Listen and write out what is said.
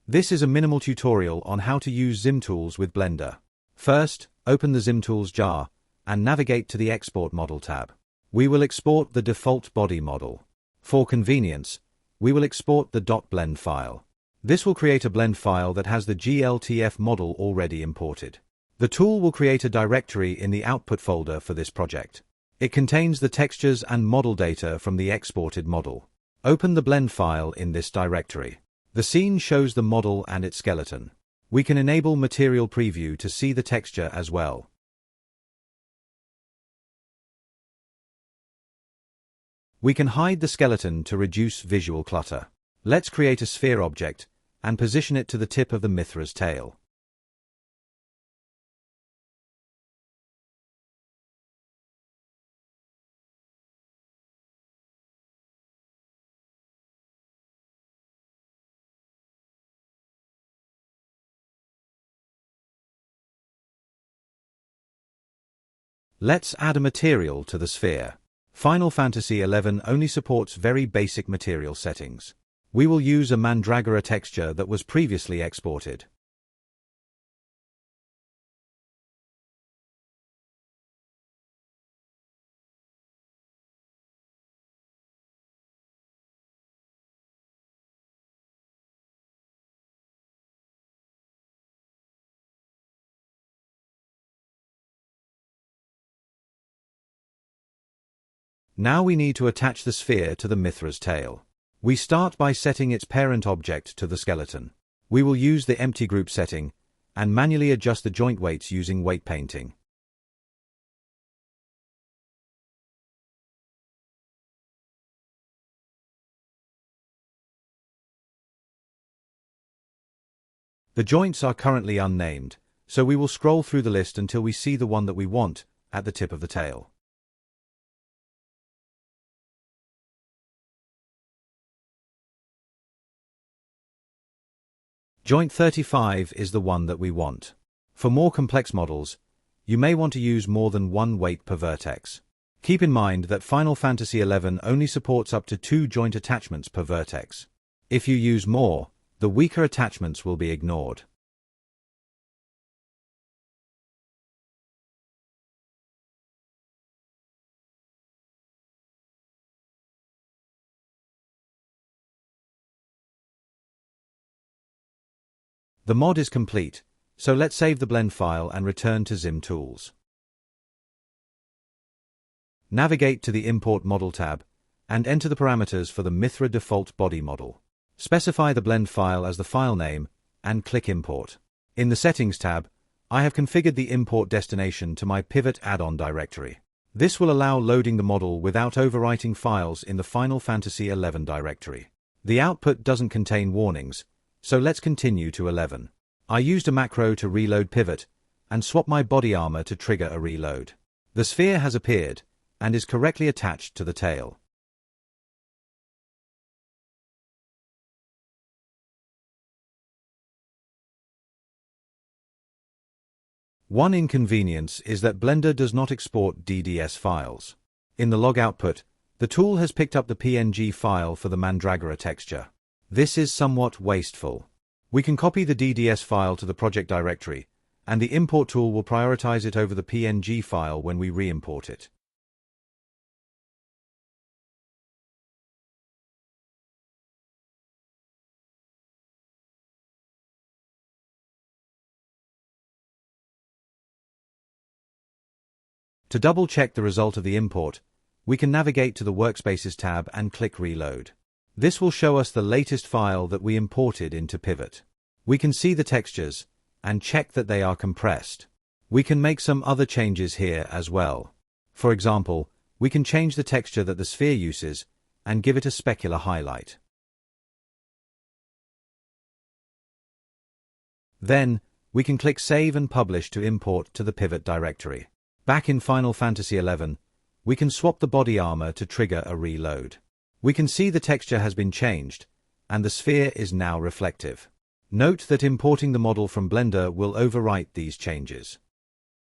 This is a minimal tutorial on how to use XimTools with Blender. First, open the XimTools jar and navigate to the Export Model tab. We will export the default body model. For convenience, we will export the .blend file. This will create a blend file that has the GLTF model already imported. The tool will create a directory in the output folder for this project. It contains the textures and model data from the exported model. Open the blend file in this directory. The scene shows the model and its skeleton. We can enable material preview to see the texture as well. We can hide the skeleton to reduce visual clutter. Let's create a sphere object and position it to the tip of the Mithra's tail. Let's add a material to the sphere. Final Fantasy XI only supports very basic material settings. We will use a Mandragora texture that was previously exported. Now we need to attach the sphere to the Mithra's tail. We start by setting its parent object to the skeleton. We will use the empty group setting and manually adjust the joint weights using weight painting. The joints are currently unnamed, so we will scroll through the list until we see the one that we want at the tip of the tail. Joint 35 is the one that we want. For more complex models, you may want to use more than one weight per vertex. Keep in mind that Final Fantasy XI only supports up to 2 joint attachments per vertex. If you use more, the weaker attachments will be ignored. The mod is complete, so let's save the blend file and return to XimTools. Navigate to the Import Model tab and enter the parameters for the Mithra default body model. Specify the blend file as the file name and click Import. In the Settings tab, I have configured the import destination to my Pivot add-on directory. This will allow loading the model without overwriting files in the Final Fantasy XI directory. The output doesn't contain warnings, so let's continue to 11. I used a macro to reload Pivot and swap my body armor to trigger a reload. The sphere has appeared and is correctly attached to the tail. One inconvenience is that Blender does not export DDS files. In the log output, the tool has picked up the PNG file for the Mandragora texture. This is somewhat wasteful. We can copy the DDS file to the project directory, and the import tool will prioritize it over the PNG file when we re-import it. To double-check the result of the import, we can navigate to the Workspaces tab and click Reload. This will show us the latest file that we imported into Pivot. We can see the textures and check that they are compressed. We can make some other changes here as well. For example, we can change the texture that the sphere uses and give it a specular highlight. Then, we can click Save and Publish to import to the Pivot directory. Back in Final Fantasy XI, we can swap the body armor to trigger a reload. We can see the texture has been changed, and the sphere is now reflective. Note that importing the model from Blender will overwrite these changes.